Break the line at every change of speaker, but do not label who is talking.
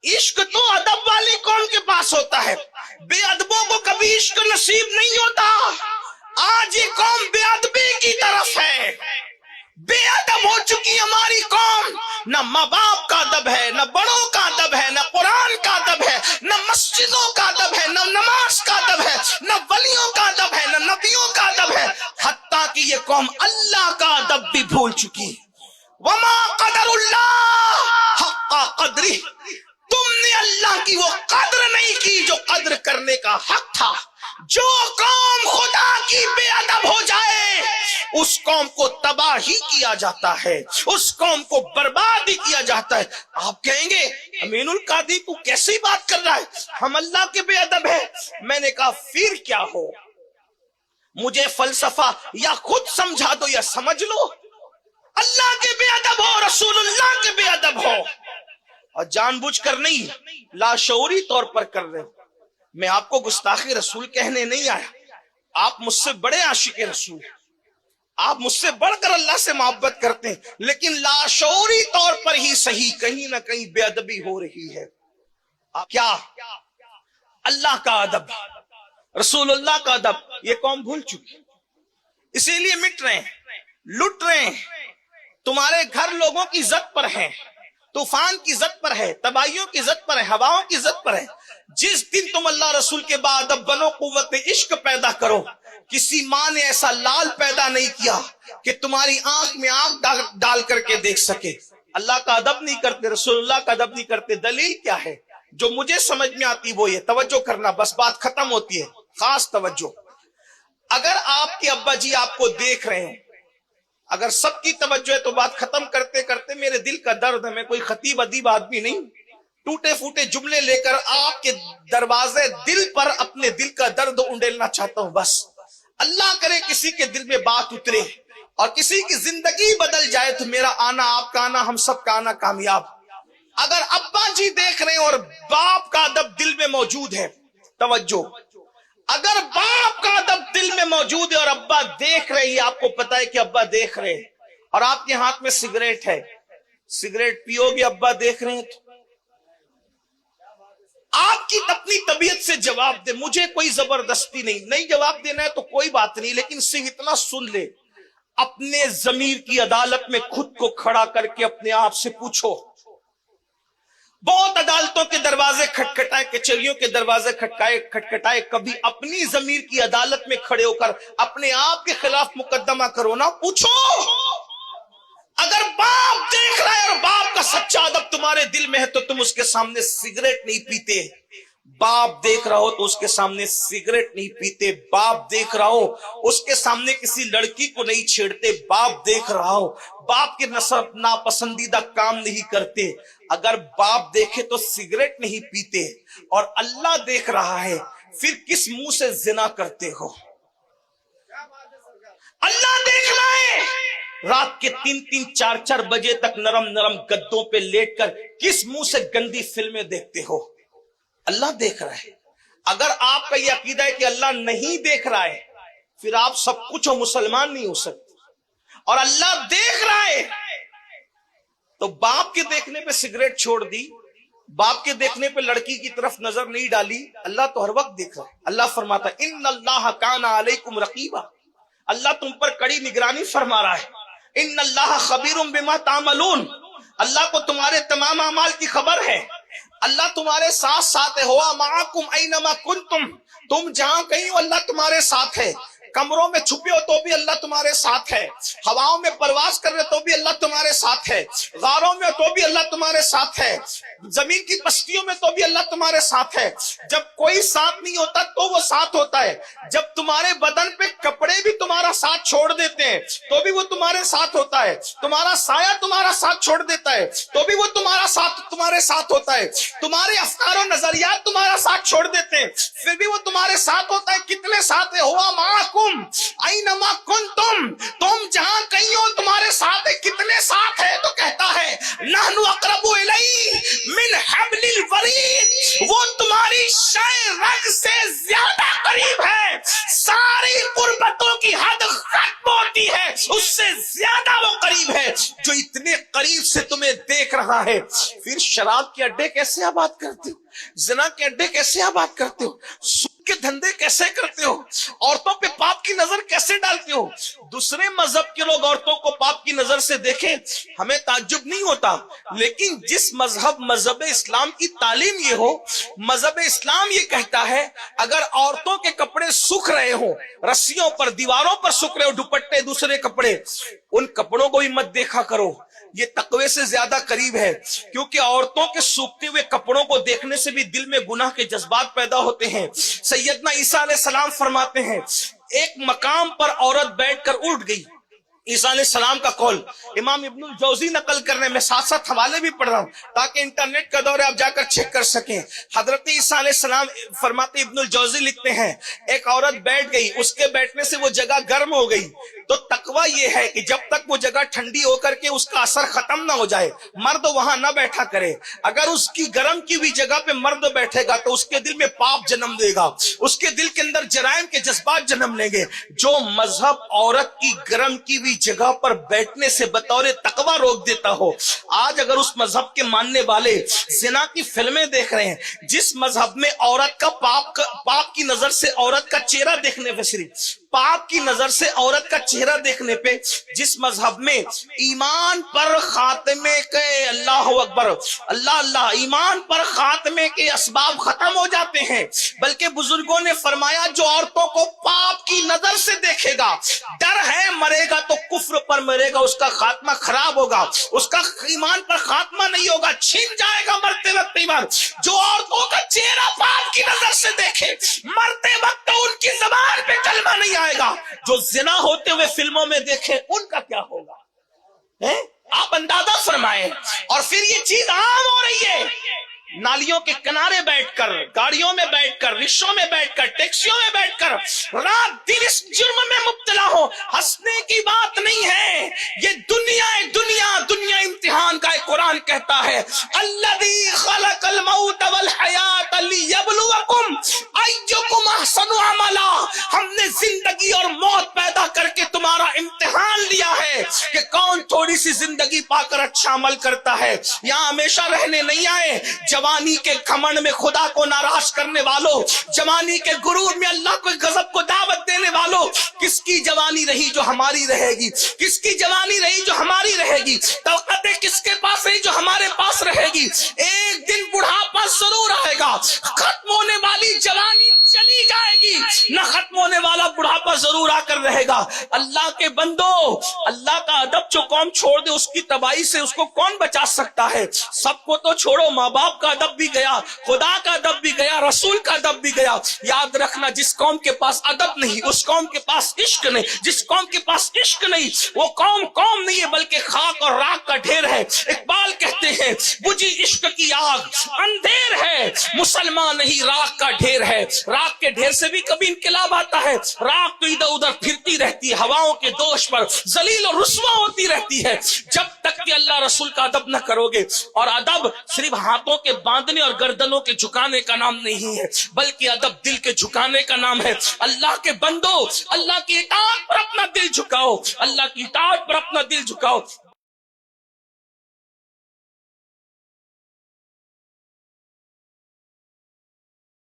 इश्क तो अदब वाली कौम के पास होता है, बेअदबों को कभी इश्क नसीब नहीं होता। आज ये कौम बेअदबी की तरफ है, बेअदब हो चुकी हमारी कौम। न माँ बाप का अदब है, न बड़ों का अदब है, न कुरान का अदब है, न मस्जिदों का अदब है, न नमाज का अदब है, न वलियों का अदब है, न नबियों का अदब है। हत्ता कि ये कौम अल्लाह का अदब भी भूल चुकी। वमा क़दरुल्लाह हक़्क़ क़द्री, तुमने अल्लाह की वो कद्र नहीं की जो कद्र करने का हक था। जो कौम खुदा की बेअदब हो जाए उस कौम को तबाह ही किया जाता है, उस कौम को बर्बाद ही किया जाता है। आप कहेंगे अमीनुल कादी तू कैसी बात कर रहा है, हम अल्लाह के बेअदब है। मैंने कहा फिर क्या हो, मुझे फलसफा या खुद समझा दो या समझ लो। अल्लाह के बेअदब हो, रसूलुल्लाह के बेअदब हो, और जानबूझकर नहीं, लाशऊरी तौर पर कर रहे हो। मैं आपको गुस्ताखी रसूल कहने नहीं आया, आप मुझसे बड़े आशिक रसूल, आप मुझसे बढ़कर अल्लाह से मोहब्बत करते हैं, लेकिन लाशऊरी तौर पर ही सही कहीं ना कहीं बेअदबी हो रही है। क्या अल्लाह का अदब, रसूलुल्लाह का अदब ये कौम भूल चुकी, इसीलिए मिट रहे हैं, लुट रहे हैं। तुम्हारे घर लोगों की इज्जत पर है, तूफान की इज्जत पर है, तबाहियों की इज्जत पर है, हवाओं की इज्जत पर है। जिस दिन तुम अल्लाह रसूल के बाद अब बनो कुव्वत इश्क पैदा करो, किसी माँ ने ऐसा लाल पैदा नहीं किया कि तुम्हारी आंख में आंख डाल करके देख सके। अल्लाह का अदब नहीं करते, रसूलुल्लाह का अदब नहीं करते। दलील क्या है? जो मुझे समझ में आती वो ये, तवज्जो करना, बस बात खत्म होती है, खास तवज्जो। अगर आपके अब्बा जी आपको देख रहे हैं, अगर सबकी तवज्जो है तो बात खत्म करते करते मेरे दिल का दर्द है, मैं कोई खतीब अदीब आदमी नहीं, टूटे फूटे जुमले लेकर आपके दरवाजे दिल पर अपने दिल का दर्द उंडेलना चाहता हूं। बस अल्लाह करे किसी के दिल में बात उतरे और किसी की जिंदगी बदल जाए तो मेरा आना, आपका आना, हम सब का आना कामयाब। अगर अब्बा जी देख रहे हैं और बाप का अदब दिल में मौजूद है, तवज्जो, अगर बाप का अदब दिल में मौजूद है और अब्बा देख रहे हैं, आपको पता है कि अब्बा देख रहे हैं और आपके हाथ में सिगरेट है, सिगरेट पियोगे, अब्बा देख रहे हैं तो आपकी अपनी तबीयत से जवाब दे। मुझे कोई जबरदस्ती नहीं जवाब देना है तो कोई बात नहीं, लेकिन सिर्फ इतना सुन ले, अपने जमीर की अदालत में खुद को खड़ा करके अपने आप से पूछो। बहुत अदालतों के दरवाजे खटखटाए, कचहरियों के दरवाजे खटखटाए, कभी अपनी जमीर की अदालत में खड़े होकर अपने आप के खिलाफ मुकदमा करो ना, पूछो। अगर बाप देख रहा है और बाप का सच्चा अदब तुम्हारे दिल में है तो तुम उसके सामने सिगरेट नहीं पीते। बाप देख रहा हो तो उसके सामने सिगरेट नहीं पीते। बाप देख रहा हो उसके सामने किसी लड़की को नहीं छेड़ते। बाप देख रहा हो बाप के नसब नापसंदीदा काम नहीं करते। अगर बाप देखे तो सिगरेट नहीं पीते और अल्लाह देख रहा है, फिर किस मुंह से जिना करते हो? अल्लाह देख रहा है, रात के 3-3, 4-4 बजे तक नरम नरम गद्दों पे लेटकर किस मुंह से गंदी फिल्में देखते हो? अल्लाह देख रहा है। अगर आपका यह अकीदा है कि अल्लाह नहीं देख रहा है, फिर आप सब कुछ हो, मुसलमान नहीं हो सकते। और अल्लाह देख रहा है तो बाप के देखने पे सिगरेट छोड़ दी, बाप के देखने पे लड़की की तरफ नजर नहीं डाली। अल्लाह तो हर वक्त देख रहा है। अल्लाह फरमाता है इन्नल्लाह काना अलैकुम रकीबा, अल्लाह तुम पर कड़ी निगरानी फरमा रहा है। इन्नल्लाह खबीरुम बिमा तामलून, अल्लाह को तुम्हारे तमाम अमाल की खबर है। अल्लाह तुम्हारे साथ साथ है। हुआ माकुम ऐनमा कुंतुम, तुम जहां कहीं हो अल्लाह तुम्हारे साथ है। कमरों में छुपे हो तो भी अल्लाह तुम्हारे साथ है। हवाओं में परवाज कर रहे तो भी अल्लाह तुम्हारे साथ है। गारों में तो भी अल्लाह तुम्हारे साथ है। जमीन की बस्तियों में तो भी अल्लाह तुम्हारे साथ है। जब कोई साथ नहीं होता तो वो साथ होता है। जब तुम्हारे बदन पे कपड़े भी तुम्हारा साथ छोड़ देते हैं तो भी वो तुम्हारे साथ होता है। तुम्हारा साया तुम्हारा साथ छोड़ देता है तो भी वो तुम्हारे साथ होता है। तुम्हारे अफकार और नजरियात तुम्हारा साथ छोड़ देते हैं फिर भी वो तुम्हारे साथ होता है। कितने साथ है? हुआ माकुम ऐनमा कुंतुम, तुम जहां कहीं हो तुम्हारे साथ है। कितने साथ है? तो कहता है नहनु अक़रबु इलैहि मिन हब्लिल वरीद, वो तुम्हारी शाय रग से ज्यादा करीब है। सारी कुर्बतों की हद खत्म होती है, उससे ज्यादा वो करीब है। जो इतने करीब से तुम्हें देख रहा रहा है, फिर शराब के अड्डे कैसे आबाद करते हो, जिना के अड्डे कैसे आबाद करते हो, सूद के धंधे कैसे करते हो, औरतों पे पाप की नजर कैसे डालते हो। दूसरे मजहब के लोग औरतों को पाप की नजर से देखें, हमें ताज्जुब नहीं होता, लेकिन जिस मजहब इस्लाम की तालीम ये हो, मजहब इस्लाम ये कहता है अगर औरतों के कपड़े सूख रहे हो, रस्सियों पर दीवारों पर सूख रहे हो दुपट्टे दूसरे कपड़े, उन कपड़ों को भी मत देखा करो। ये तकवे से ज्यादा करीब है, क्योंकि औरतों के सूखते हुए कपड़ों को देखने से भी दिल में गुनाह के जज्बात पैदा होते हैं। सैयदना ईसा अलैहिस्सलाम फरमाते हैं, एक मकाम पर औरत बैठकर उठ गई। ईसा अलैहिस्सलाम का कौल इमाम इब्नुल जौजी नकल करने में साथ साथ हवाले भी पढ़ रहा हूं ताकि इंटरनेट का दौर है, आप जाकर चेक कर सकें। हजरत ईसा अलैहिस्सलाम फरमाते, इब्नुल जौजी लिखते हैं, एक औरत बैठ गई, उसके बैठने से वो जगह गर्म हो गई। तो तकवा ये है कि जब तक वो जगह ठंडी होकर के उसका असर खत्म ना हो जाए, मर्द वहां ना बैठा करे। अगर उसकी गर्म की हुई जगह पे मर्द बैठेगा तो उसके दिल में पाप जन्म देगा, उसके दिल के अंदर जराइम के जज्बात जन्म लेंगे। जो मजहब औरत की गर्म की हुई जगह पर बैठने से बतौर तकवा रोक देता हो, आज अगर उस मजहब के मानने वाले जिना की फिल्में देख रहे हैं, जिस मजहब में औरत का पाप की नजर से औरत का चेहरा देखने पे, सिर्फ पाप की नजर से औरत का चेहरा देखने पे, जिस मजहब में ईमान पर खात्मे के, अल्लाह अकबर, अल्लाह अल्लाह, ईमान पर खात्मे के असबाब खत्म हो जाते हैं, बल्कि बुजुर्गों ने फरमाया जो औरतों को पाप की नजर से देखेगा, डर है मरेगा तो कुफ्र पर मरेगा, उसका खात्मा खराब होगा, उसका ईमान पर खात्मा नहीं होगा, छिन जाएगा मरते वक्त ईमान। जो औरतों का चेहरा पाप की नजर से देखे, मरते वक्त तो उनकी जबान पे कलमा नहीं आएगा। जो जिना होते हुए फिल्मों में देखे, उनका क्या होगा, है? आप अंदाजा फरमाएं। और फिर ये चीज आम हो रही है, नालियों के किनारे बैठकर, गाड़ियों में बैठकर, रिक्शों में बैठकर, टैक्सियों में बैठकर रात दिन इस जुर्म में मुब्तला हो। हंसने की बात नहीं है, ये दुनिया है, दुनिया इम्तिहान का है। कुरान कहता है, अल्लज़ी खलक़ल मौत वल हयात लियब्लुवकुम अय्युकुम अहसनु अमला। हमने जिंदगी और मौत पैदा करके तुम्हारा इम्तिहान लिया है कि कौन थोड़ी सी जिंदगी पाकर अच्छा अमल करता है। यहाँ हमेशा रहने नहीं आए। जवानी के घमंड में खुदा को नाराज करने वालों, जवानी के गुरूर में अल्लाह को गजब को दावत देने वालों, किसकी जवानी रही जो हमारी रहेगी, किसकी जवानी रही जो हमारी रहेगी, तौक़तें किसके पास रही जो हमारे पास रहेगी। एक दिन बुढ़ापा जरूर आएगा, खत्म होने वाली जवानी चली जाएगी, न खत्म होने वाला बुढ़ापा जरूर आकर रहेगा। अल्लाह के बंदो, अल्लाह का अदब जो कौम छोड़ दे उसकी तबाही से उसको कौन बचा सकता है। सबको तो छोड़ो, माँ बाप का अदब भी गया, खुदा का अदब भी गया, रसूल का अदब भी गया। याद रखना, जिस कौम के पास अदब नहीं, उस कौम के पास इश्क नहीं, जिस कौम के पास इश्क नहीं, वो कौम नहीं है बल्कि खाक और राख का ढेर है। इकबाल कहते हैं, बुझी इश्क की आग अंधेर है, मुसलमान नहीं राख का ढेर है। राख के ढेर से भी कभी इनकलाब आता है। राख तो इधर उधर फिरती रहती है, हवाओं के दोष पर जलील और रुस्वा होती रहती है, जब तक कि अल्लाह रसूल का अदब न करोगे। और अदब सिर्फ हाथों के बांधने और गर्दनों के झुकाने का नाम नहीं है, बल्कि अदब दिल के झुकाने का नाम है। अल्लाह के बंदो, अल्लाह की इताअत पर अपना दिल झुकाओ, अल्लाह की इताअत पर अपना दिल झुकाओ।